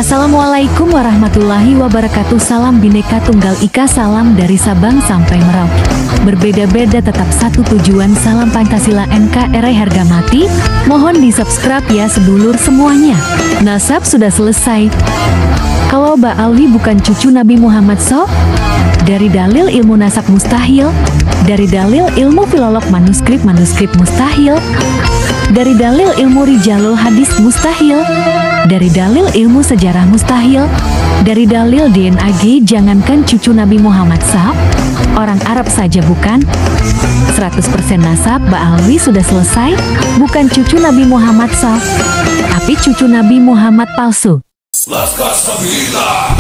Assalamualaikum warahmatullahi wabarakatuh. Salam Bhinneka Tunggal Ika, salam dari Sabang sampai Merauke. Berbeda-beda tetap satu tujuan, salam Pancasila NKRI harga mati. Mohon di subscribe ya sedulur semuanya. Nasab sudah selesai. Kalau Mbak Alwi bukan cucu Nabi Muhammad dari dalil ilmu nasab mustahil, dari dalil ilmu filolog manuskrip mustahil, dari dalil ilmu rijalul hadis mustahil, dari dalil ilmu sejarah mustahil, dari dalil DNA jangankan cucu Nabi Muhammad orang Arab saja bukan. 100% nasab Mbak Alwi sudah selesai, bukan cucu Nabi Muhammad tapi cucu Nabi Muhammad palsu. Laskar Sabila.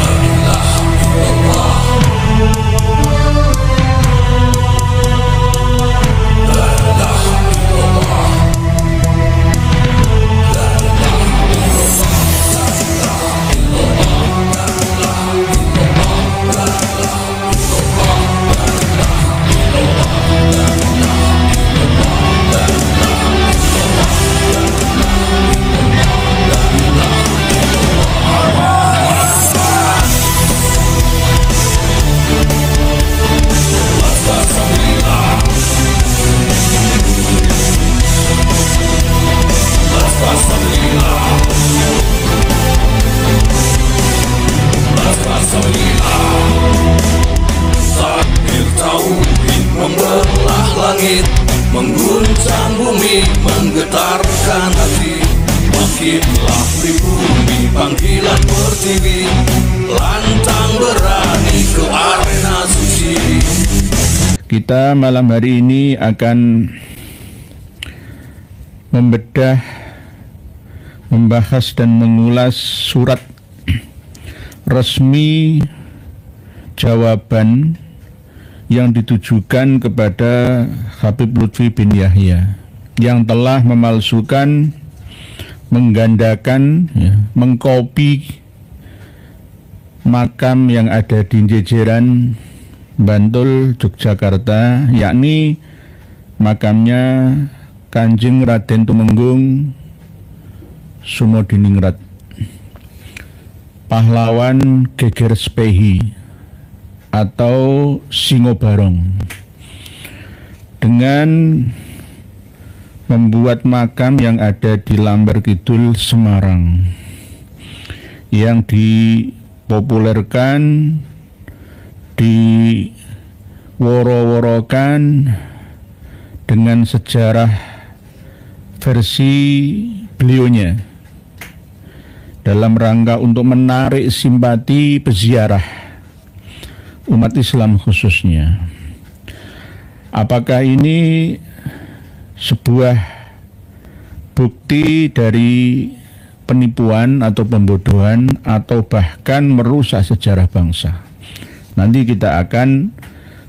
Membelah langit, mengguncang bumi, menggetarkan hati. Makinlah pribumi, panggilan pertiwi, lantang berani ke arena suci. Kita malam hari ini akan membedah, membahas dan mengulas surat resmi jawaban yang ditujukan kepada Habib Lutfi bin Yahya yang telah memalsukan, menggandakan, mengkopi makam yang ada di Jejeran, Bantul, Yogyakarta, yakni makamnya Kanjeng Raden Tumenggung Sumodiningrat, pahlawan Geger Spehi atau Singobarong, dengan membuat makam yang ada di Lamber Kidul, Semarang, yang dipopulerkan, diworo-worokan dengan sejarah versi beliaunya dalam rangka untuk menarik simpati peziarah umat Islam khususnya. Apakah ini sebuah bukti dari penipuan atau pembodohan atau bahkan merusak sejarah bangsa? Nanti kita akan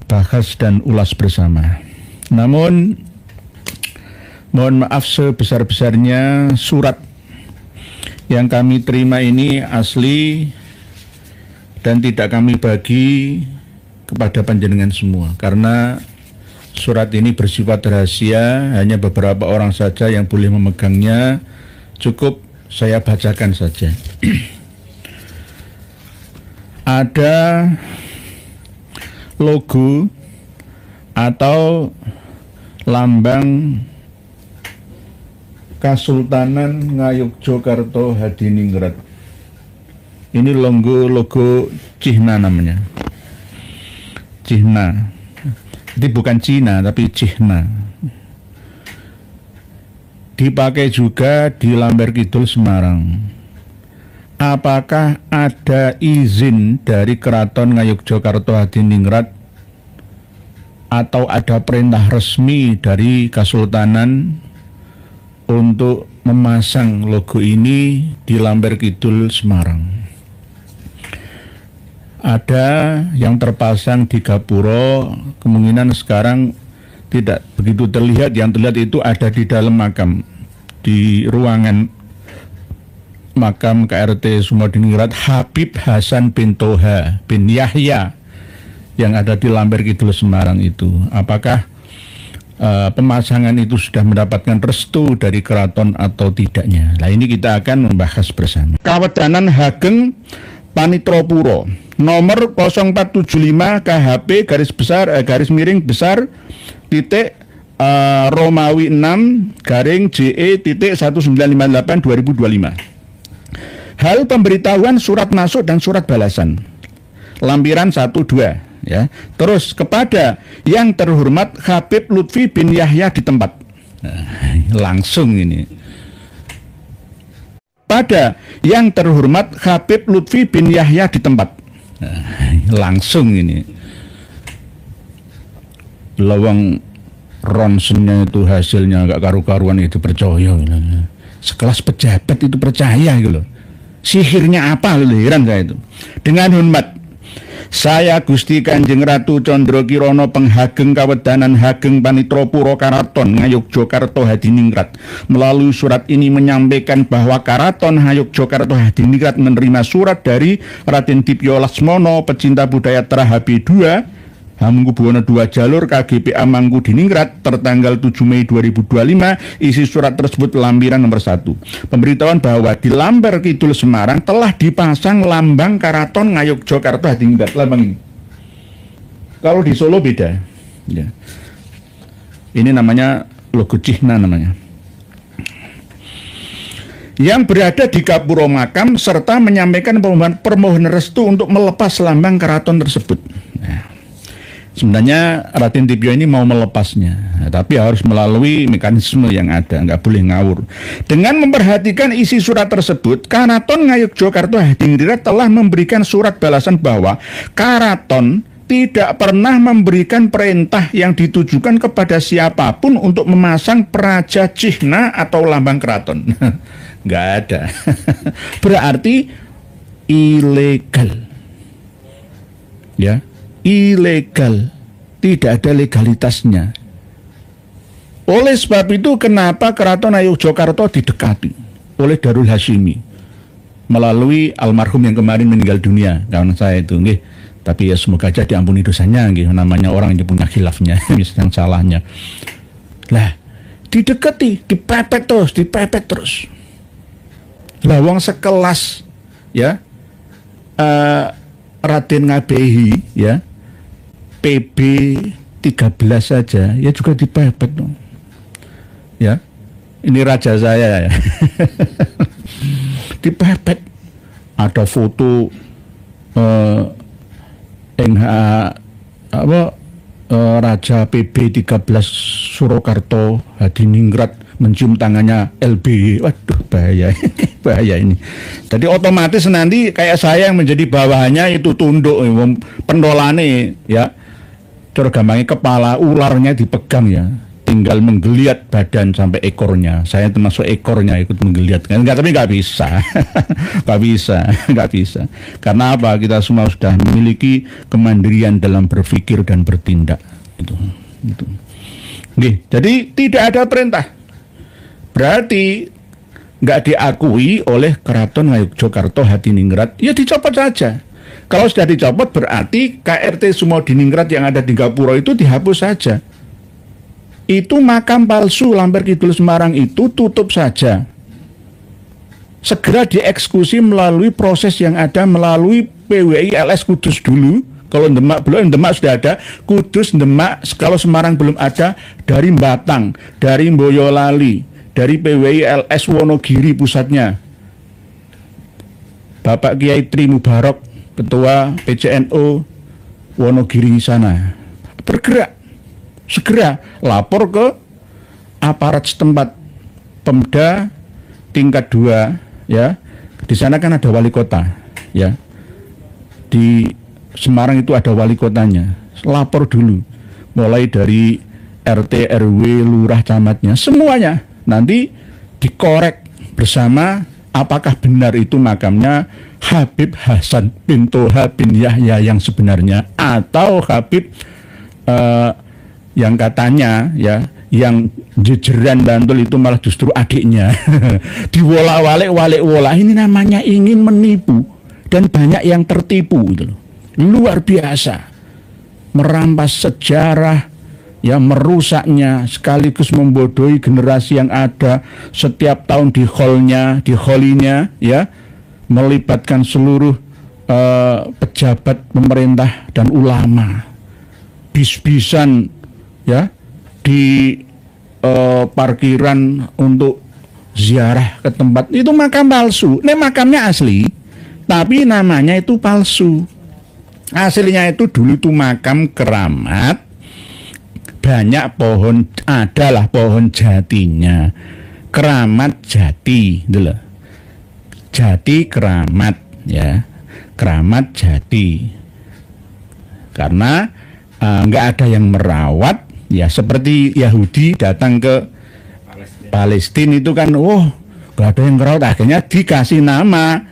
bahas dan ulas bersama. Namun mohon maaf sebesar-besarnya, surat yang kami terima ini asli dan tidak kami bagi kepada panjenengan semua, karena surat ini bersifat rahasia, hanya beberapa orang saja yang boleh memegangnya. Cukup saya bacakan saja. Ada logo atau lambang Kasultanan Ngayogyakarta Hadiningrat. Ini logo Cihna namanya. Cihna. Jadi bukan Cina tapi Cihna. Dipakai juga di Lamber Kidul, Semarang. Apakah ada izin dari Keraton Ngayogyakarta Hadiningrat atau ada perintah resmi dari Kasultanan untuk memasang logo ini di Lamber Kidul, Semarang? Ada yang terpasang di Gapuro, kemungkinan sekarang tidak begitu terlihat. Yang terlihat itu ada di dalam makam, di ruangan makam KRT Sumodiningrat Habib Hasan bin Toha bin Yahya yang ada di Lamber Kidul, Semarang itu. Apakah pemasangan itu sudah mendapatkan restu dari keraton atau tidaknya. Nah, ini kita akan membahas bersama. Kawedanan Hageng Panitropuro nomor 0475 KHP garis miring besar titik Romawi 6 garing JE titik 1958 2025. Hal pemberitahuan surat masuk dan surat balasan lampiran 1-2 ya. Terus kepada yang terhormat Habib Lutfi bin Yahya di tempat. Nah, langsung ini. Pada yang terhormat Habib Lutfi bin Yahya di tempat. Nah, langsung ini. Lawang ronsennya itu hasilnya nggak karu-karuan itu percaya. Sekelas pejabat itu percaya gitu loh. Sihirnya apa heran saya itu. Dengan hormat, saya Gusti Kanjeng Ratu Condro Kirono Penghageng Kawedanan Hageng Panitropuro Karaton Ngayogyakarta Hadiningrat melalui surat ini menyampaikan bahwa Karaton Ngayogyakarta Hadiningrat menerima surat dari Raden Dipyo Lasmono pecinta budaya Trahabe II Hamengkubuwono II Jalur KGPA Mangkudiningrat tertanggal 7 Mei 2025. Isi surat tersebut lampiran nomor 1. Pemberitahuan bahwa di Lamber Kidul Semarang telah dipasang lambang Karaton Ngayogyakarta Hadiningrat. Lambang ini. Kalau di Solo beda. Ya. Ini namanya logo Cihna namanya. Yang berada di Gapuro Makam serta menyampaikan permohonan restu untuk melepas lambang keraton tersebut. Nah, sebenarnya Raden Dipyo ini mau melepasnya, tapi harus melalui mekanisme yang ada, nggak boleh ngawur. Dengan memperhatikan isi surat tersebut, Karaton Ngayogyakarta Hadiningrat telah memberikan surat balasan bahwa Karaton tidak pernah memberikan perintah yang ditujukan kepada siapapun untuk memasang praja cihna atau lambang keraton. Nggak ada. Berarti ilegal. Ya. Ilegal, tidak ada legalitasnya. Oleh sebab itu kenapa Keraton Ngayogyakarta didekati oleh Darul Hashimi melalui almarhum yang kemarin meninggal dunia, kawan saya itu, nggih. Tapi ya semoga aja diampuni dosanya, nggih. Namanya orang yang punya khilafnya, yang salahnya. Lah, didekati, dipepet terus. Lah wong sekelas ya Raden Ngabehi ya PB 13 saja ya juga dipepet dong. Ya. Ini raja saya ya. Dipepet. Ada foto Raja PB 13 Surakarta Hadiningrat mencium tangannya LBY. Waduh, bahaya. Bahaya ini. Jadi otomatis nanti kayak saya yang menjadi bawahannya itu tunduk pendolane ya. Cara gampangnya kepala ularnya dipegang ya, tinggal menggeliat badan sampai ekornya. Saya termasuk ekornya ikut menggeliat kan? Enggak, tapi nggak bisa. nggak bisa. Karena apa? Kita semua sudah memiliki kemandirian dalam berpikir dan bertindak. Itu. Nih, jadi tidak ada perintah. Berarti nggak diakui oleh Keraton Ngayogyakarta Hadiningrat, ya dicopot saja. Kalau sudah dicopot berarti KRT Sumodiningrat yang ada di Gapuro itu dihapus saja. Itu makam palsu Lamber Kidul Semarang itu tutup saja. Segera dieksekusi melalui proses yang ada melalui PWI LS Kudus dulu. Kalau Demak belum, Demak sudah ada. Kudus, Demak, kalau Semarang belum ada, dari Batang, dari Boyolali, dari PWI LS Wonogiri pusatnya. Bapak Kiai Tri Mubarok, Ketua PCNO Wonogiri sana, bergerak, segera lapor ke aparat setempat, Pemda tingkat 2 ya. Di sana kan ada wali kota ya. Di Semarang itu ada wali kotanya. Lapor dulu, mulai dari RT, RW, lurah, camatnya, semuanya. Nanti dikorek bersama apakah benar itu makamnya Habib Hasan bin Toha bin Yahya yang sebenarnya, atau Habib yang katanya ya, yang jejeran Bantul itu malah justru adiknya. Diwolak-walik. Ini namanya ingin menipu, dan banyak yang tertipu gitu loh. Luar biasa, merampas sejarah ya merusaknya sekaligus membodohi generasi yang ada setiap tahun di holinya ya, melibatkan seluruh pejabat pemerintah dan ulama, bis-bisan ya di parkiran untuk ziarah ke tempat itu makam palsu. Ini makamnya asli tapi namanya itu palsu. Aslinya itu dulu itu makam keramat, banyak pohon, adalah pohon jatinya, keramat jati, dulu. Jati keramat, ya, keramat jati. Karena nggak ada yang merawat, ya seperti Yahudi datang ke Palestina itu kan, nggak ada yang merawat, akhirnya dikasih nama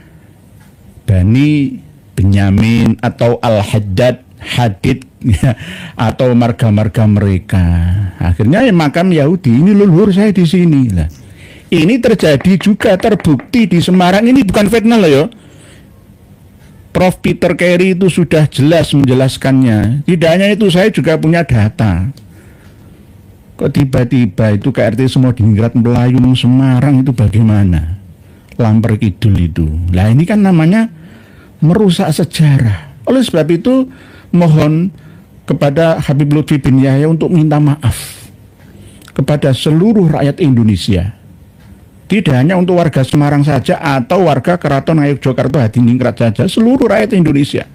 Bani Benyamin atau Al-Haddad, Hadid ya, atau marga-marga mereka. Akhirnya ya makam Yahudi ini leluhur saya di sini lah. Ini terjadi juga, terbukti di Semarang. Ini bukan fitnah loh ya. Prof. Peter Carey itu sudah jelas menjelaskannya. Tidak hanya itu, saya juga punya data. Kok tiba-tiba itu KRT Sumodiningrat Melayu Semarang itu bagaimana? Lampar Kidul itu. Lah ini kan namanya merusak sejarah. Oleh sebab itu mohon kepada Habib Lutfi bin Yahya untuk minta maaf kepada seluruh rakyat Indonesia, tidak hanya untuk warga Semarang saja atau warga Keraton Ngayogyakarta Hadiningrat saja, seluruh rakyat Indonesia,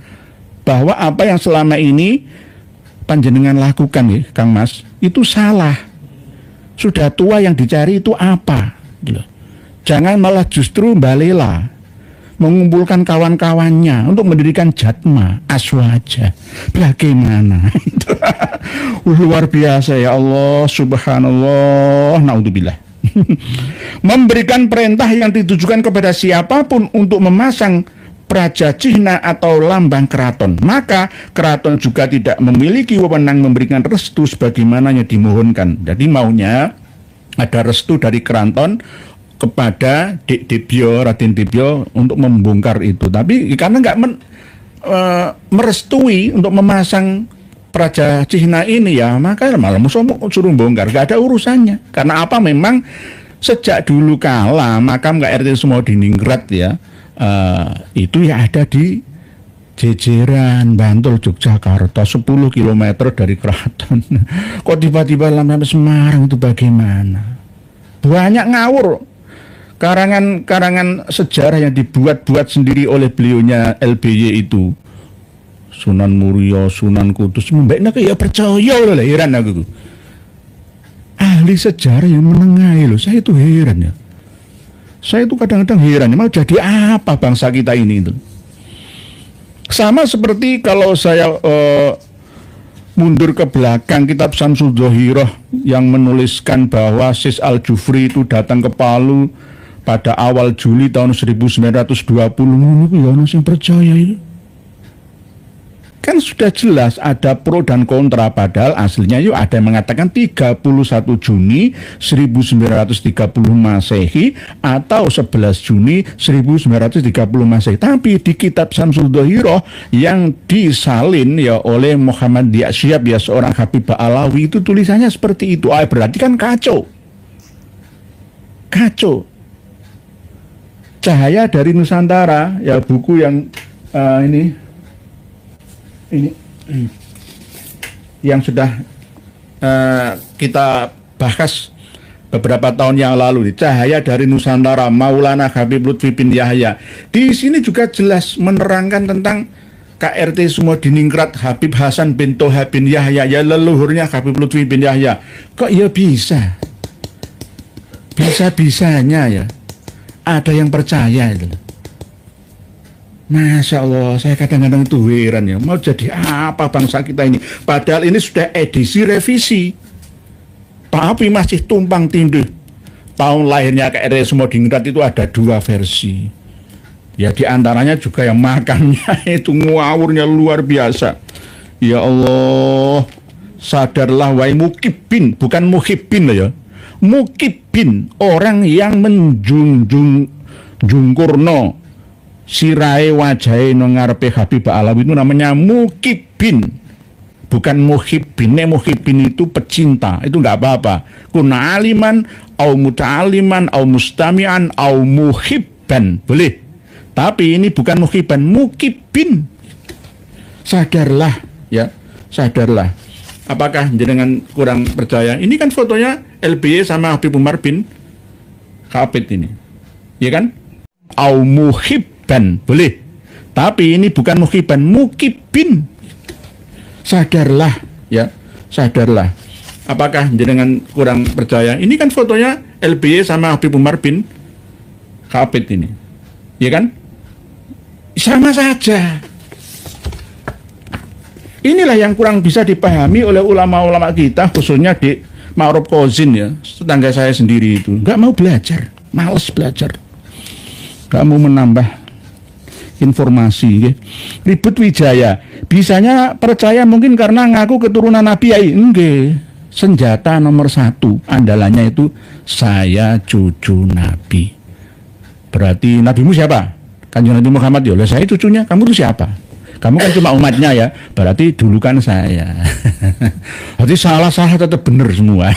bahwa apa yang selama ini panjenengan lakukan ya Kang Mas itu salah. Sudah tua yang dicari itu apa? Jangan malah justru balela mengumpulkan kawan-kawannya untuk mendirikan Jatma Aswaja. Bagaimana? Luar biasa ya Allah, subhanallah, naudzubillah. Memberikan perintah yang ditujukan kepada siapapun untuk memasang praja cihna atau lambang keraton, maka keraton juga tidak memiliki wewenang memberikan restu sebagaimana yang dimohonkan. Jadi maunya ada restu dari keraton kepada Raden Dibyo untuk membongkar itu, tapi karena nggak merestui untuk memasang praja cihna ini ya, maka malah suruh bongkar, nggak ada urusannya. Karena apa? Memang sejak dulu kala makam KRT Sumodiningrat ya, itu ya ada di jejeran Bantul Yogyakarta 10 km dari keraton. Kok tiba-tiba sampai Semarang itu bagaimana? Banyak ngawur karangan sejarah yang dibuat-buat sendiri oleh beliaunya LBY itu, Sunan Muria, Sunan Kudus, mbaknya ya percaya loh, heran aku. Ahli sejarah yang menengahi loh, saya itu heran ya. Saya itu kadang-kadang heran, mau jadi apa bangsa kita ini itu. Sama seperti kalau saya mundur ke belakang kitab Syamsul Dhohirah yang menuliskan bahwa Sis Al-Jufri itu datang ke Palu pada awal Juli tahun 1920, ya yang percaya itu. Kan sudah jelas ada pro dan kontra, padahal aslinya yuk ada yang mengatakan 31 Juni 1930 Masehi atau 11 Juni 1930 Masehi. Tapi di kitab Syamsul Dhohirah yang disalin ya oleh Muhammad Diasyab ya seorang Habib Ba'alawi itu tulisannya seperti itu. Berarti kan kacau. Kacau. Cahaya dari Nusantara ya, buku yang ini yang sudah kita bahas beberapa tahun yang lalu, Cahaya dari Nusantara Maulana Habib Lutfi bin Yahya. Di sini juga jelas menerangkan tentang KRT Sumodiningrat Habib Hasan bin Toha bin Yahya, ya leluhurnya Habib Lutfi bin Yahya. Kok ya bisa-bisanya ya ada yang percaya itu. Masya Allah, saya kadang-kadang itu heran ya, mau jadi apa bangsa kita ini? Padahal ini sudah edisi revisi, tapi masih tumpang tindih. Tahun lahirnya KRT Sumodiningrat itu ada 2 versi. Ya diantaranya juga yang makamnya itu ngawurnya luar biasa. Ya Allah, sadarlah wahai mukibin, bukan muhibin ya. Mukibin, orang yang menjunjung jungkurno sirai wajai nongarpe Habib Ba'alawi itu namanya mukibin, bukan muhibbin. Muhibbin itu pecinta, itu nggak apa-apa. Kuna aliman, au muta'aliman, au mustami'an, au muhibban, boleh. Tapi ini bukan muhibban, mukibbin. Sadarlah, ya, sadarlah. Apakah jenengan kurang percaya? Ini kan fotonya LBY sama Habib Umar bin Khattab ini, ya kan? Au muhibban, boleh. Tapi ini bukan muhibban, mukibbin. Sadarlah, ya, sadarlah. Apakah jenengan kurang percaya? Ini kan fotonya LBY sama Habib Umar bin Khattab ini, ya kan? Sama saja. Inilah yang kurang bisa dipahami oleh ulama-ulama kita, khususnya di Ma'ruf Kozin, ya, tetangga saya sendiri itu. Nggak mau belajar, males belajar. Nggak mau menambah informasi, ya. Ribut Wijaya. Bisanya percaya mungkin karena ngaku keturunan Nabi, ya. Enggak. Senjata nomor 1 andalannya itu saya cucu Nabi. Berarti nabimu siapa? Kanjeng Nabi Muhammad. Ya, saya cucunya. Kamu itu siapa? Kamu kan cuma umatnya, ya. Berarti dulu kan saya. Berarti salah-salah tetap benar semua.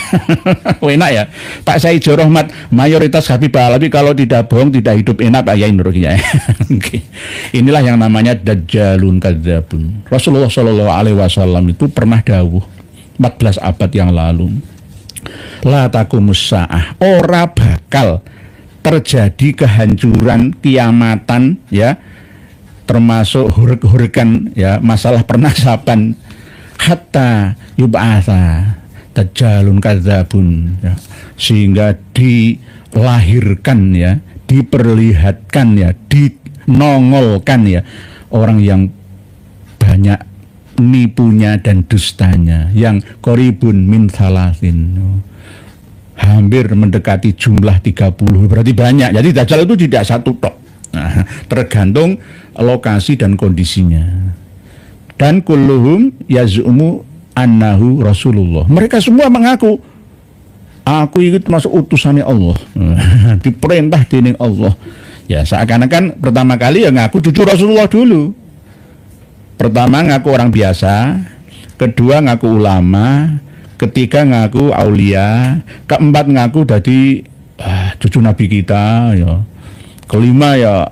Enak ya. Pak Said Rahmat mayoritas Habib Alawi kalau tidak bohong tidak hidup enak, Pak Yai Nurkiya. Inilah yang namanya dajjalun kadzabun. Rasulullah Shallallahu Alaihi Wasallam itu pernah dawuh 14 abad yang lalu. La taqumus saah, ora bakal terjadi kehancuran, kiamatan, ya, termasuk hurek-hurekan, ya, masalah pernasaban, hatta yub'atsa dajjalun kadzabun, ya, sehingga dilahirkan, ya, diperlihatkan, ya, dinongolkan, ya, orang yang banyak nipunya dan dustanya, yang qoribun min salasin, hampir mendekati jumlah 30, berarti banyak. Jadi dajjal itu tidak satu tok. Nah, tergantung lokasi dan kondisinya. Dan kulluhum yaz'umu annahu Rasulullah. Mereka semua mengaku aku itu termasuk utusannya Allah. Diperintah dening Allah. Ya, seakan-akan pertama kali ya ngaku cucu Rasulullah dulu. Pertama ngaku orang biasa, kedua ngaku ulama, ketiga ngaku aulia, keempat ngaku dari cucu Nabi kita, ya. Kelima ya,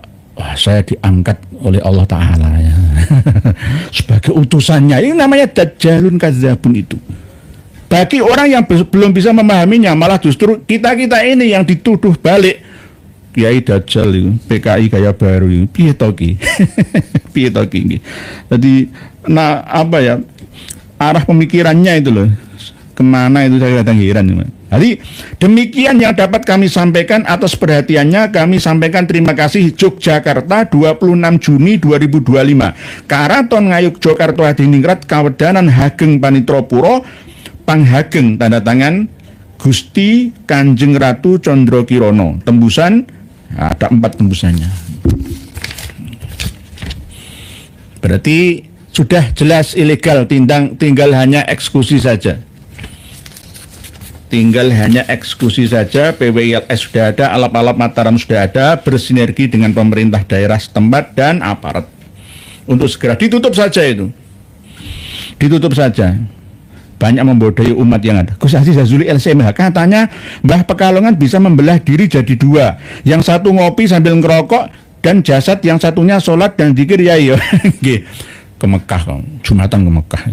saya diangkat oleh Allah Ta'ala, ya. Sebagai utusannya. Ini namanya dajjalun kadzabun itu. Bagi orang yang belum bisa memahaminya, malah justru kita-kita ini yang dituduh balik. Kiai Dajjal itu, PKI gaya baru itu, piye toki. Piye toki. Jadi, nah apa ya, arah pemikirannya itu loh, kemana itu saya kadang heran. Jadi demikian yang dapat kami sampaikan. Atas perhatiannya kami sampaikan terima kasih. Yogyakarta 26 Juni 2025. Karaton Ngayuk Jogarta Hadiningrat Kawedanan Hageng Panitropuro Panghageng tanda tangan Gusti Kanjeng Ratu Condro Kirono. Tembusan ada 4 tembusannya. Berarti sudah jelas ilegal, tinggal hanya eksekusi saja. Tinggal hanya eksekusi saja. PWILS sudah ada, alap-alap Mataram sudah ada, bersinergi dengan pemerintah daerah setempat dan aparat untuk segera ditutup saja itu. Ditutup saja. Banyak membodohi umat yang ada. Gus Aziz Jazuli LCMH katanya Mbah Pekalongan bisa membelah diri jadi 2. Yang satu ngopi sambil ngerokok dan jasad yang satunya sholat dan zikir, ya iya. Ke Mekah, Jumatan ke Mekah.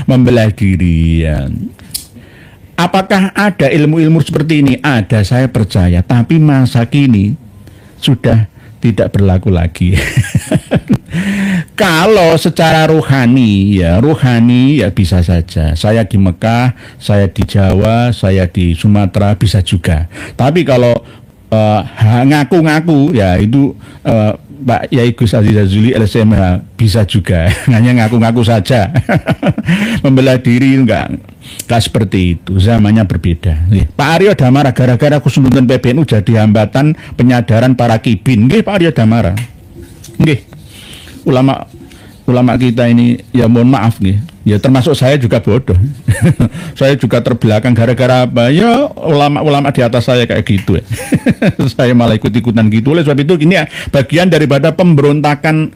Membelah diri, ya. Apakah ada ilmu-ilmu seperti ini? Ada, saya percaya. Tapi masa kini sudah tidak berlaku lagi. Kalau secara rohani ya bisa saja. Saya di Mekah, saya di Jawa, saya di Sumatera bisa juga. Tapi kalau ngaku-ngaku ya itu Pak Yai Gus Aziz Jazuli LCMH bisa juga. Hanya ngaku-ngaku saja. Membela diri enggak seperti itu. Zamannya berbeda. Pak Aryo Damara gara-gara kesundutan PBNU jadi hambatan penyadaran para kibin. Nggih Pak Aryo Damara. Nggih. Ulama ulama kita ini, ya mohon maaf nih, ya termasuk saya juga bodoh. Saya juga terbelakang gara-gara apa? Ya ulama-ulama di atas saya kayak gitu ya. Saya malah ikut-ikutan gitu. Oleh sebab itu ini bagian daripada pemberontakan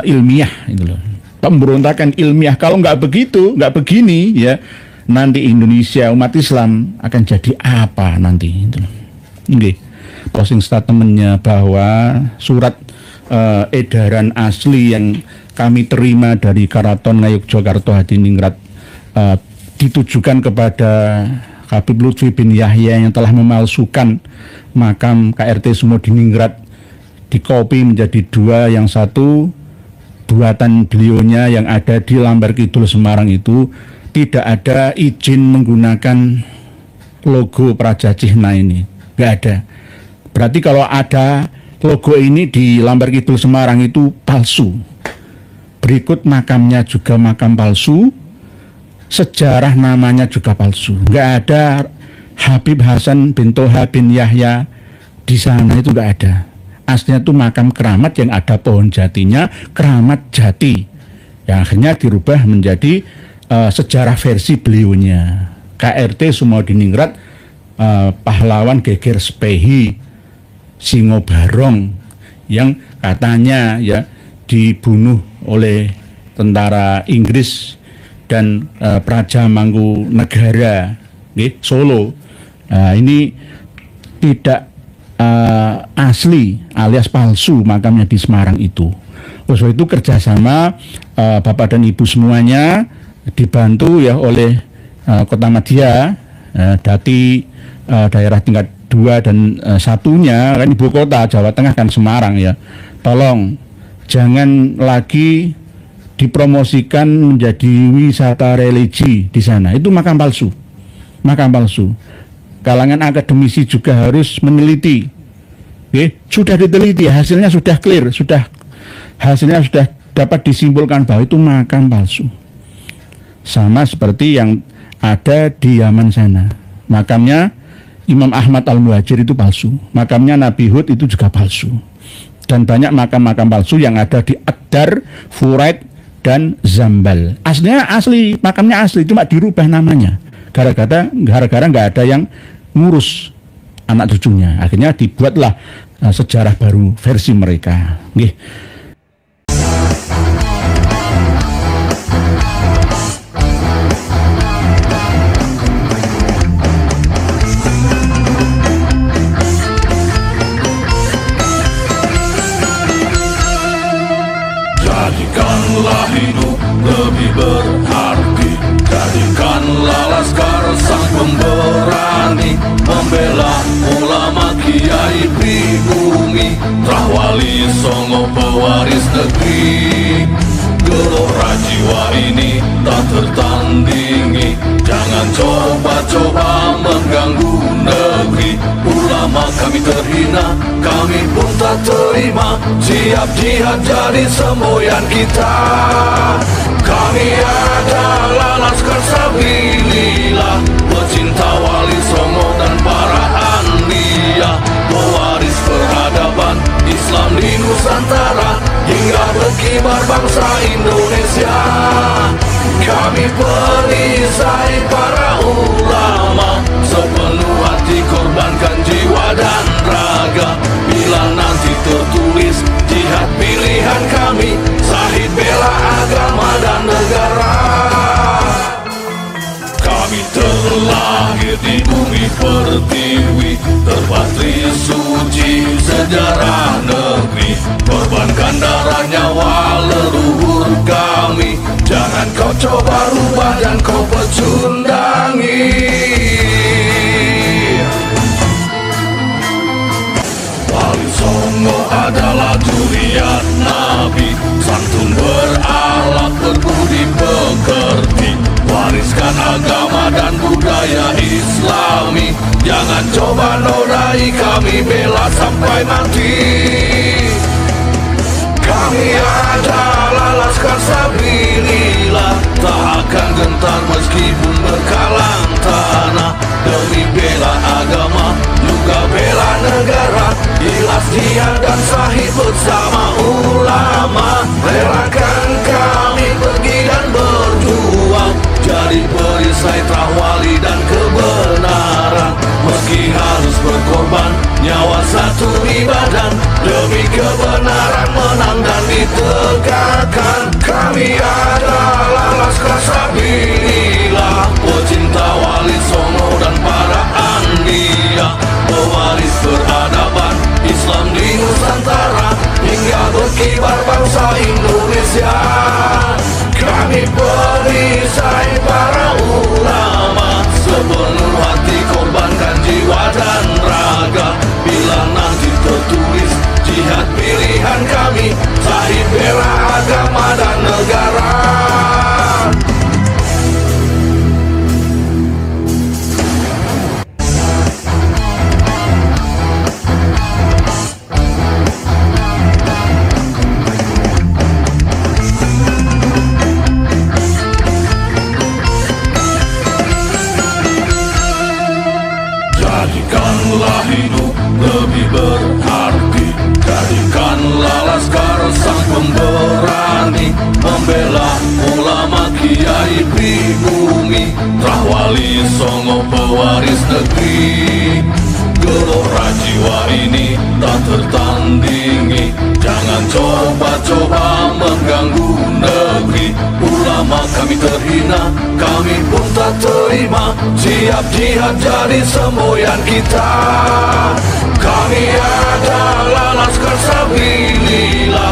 ilmiah itu loh. Pemberontakan ilmiah. Kalau nggak begitu, nggak begini ya, nanti Indonesia umat Islam akan jadi apa nanti itu loh. Oke. Closing statementnya bahwa surat edaran asli yang kami terima dari Karaton Ngayogyakarta Hadiningrat ditujukan kepada Habib Lutfi bin Yahya yang telah memalsukan makam KRT Sumodiningrat, dikopi menjadi dua, yang satu buatan beliaunya yang ada di Lambar Kidul Semarang itu tidak ada izin menggunakan logo Prajajihna ini, nggak ada. Berarti kalau ada logo ini di Lambar Kidul Semarang itu palsu. Berikut makamnya juga makam palsu, sejarah namanya juga palsu. Nggak ada Habib Hasan bin Toha bin Yahya di sana, itu nggak ada. Aslinya itu makam keramat yang ada pohon jatinya, keramat jati, yang akhirnya dirubah menjadi sejarah versi beliaunya. KRT Sumodiningrat, pahlawan geger Sepehi Singo Barong yang katanya ya dibunuh oleh tentara Inggris dan Praja Mangkunegara Solo. Ini tidak asli alias palsu makamnya di Semarang itu. Oleh itu kerjasama Bapak dan Ibu semuanya dibantu ya oleh Kota Madia, Dati daerah tingkat 2 dan satunya kan ibu kota Jawa Tengah kan Semarang ya. Tolong jangan lagi dipromosikan menjadi wisata religi di sana. Itu makam palsu. Makam palsu. Kalangan akademisi juga harus meneliti. Sudah diteliti, hasilnya sudah clear, hasilnya sudah dapat disimpulkan bahwa itu makam palsu. Sama seperti yang ada di Yaman sana. Makamnya Imam Ahmad Al-Muhajir itu palsu. Makamnya Nabi Hud itu juga palsu. Dan banyak makam-makam palsu yang ada di Ad-Dar, Furaid, dan Zambal. Aslinya asli, makamnya asli, cuma dirubah namanya. Gara-gara nggak ada yang ngurus anak cucunya. Akhirnya dibuatlah sejarah baru versi mereka. Nggih. Jadikanlah hidup lebih berarti, jadikanlah laskar sang pemberani, membela ulama kiai pribumi, Rahwali Songo pewaris negeri. Gelora jiwa ini tak tertandingi, jangan coba-coba mengganggu negeri. Ulama kami terhina, kami pun tak terima, siap jihad jadi semboyan kita. Kami adalah laskar sabilillah, pecinta Wali Songo dan para anbiya, pewaris peradaban Islam di Nusantara hingga berkibar bangsa Indonesia. Kami perisai para ulama, sepenuh hati korbankan jiwa dan raga. Bila nanti tertulis jihad pilihan kami, Syahid bela agama dan negara. Kami terlahir di bumi pertiwi, terpatri suci sejarah negeri, korbankan darah nyawa leluhur kami. Jangan kau coba rubah dan kau pecundangi. Wali Songo adalah durian Nabi, santun berakhlak berbudi pekerti, wariskan agama dan budaya Islami. Jangan coba nodai kami, bela sampai mati. Kami adalah laskar sabilillah, tak akan gentar meskipun berkalang tanah, demi bela agama juga bela negara. Ikhlas jihad dan Syahid bersama ulama, relakan korban, nyawa satu di badan, demi kebenaran menang dan ditegakkan. Kami adalah Laskar Sabilillah, pecinta Wali Songo dan para Andia, pewaris peradaban Islam di Nusantara hingga berkibar bangsa Indonesia. Kami perisai para ulama, sepenuh hati korbankan jiwa dan raga. Bila nanti tertulis jihad pilihan kami, sahih bela agama dan negara. Jadikanlah hidup lebih berarti, jadikanlah Laskar sang pemberani, membela ulama kiai pribumi, Wali Songo pewaris negeri. Gelora jiwa ini tak tertandingi, jangan coba-coba mengganggu negeri. Ulama kami terhina, kami pun tak terima, siap jihad jadi semboyan kita. Kami adalah Laskar Sabilillah,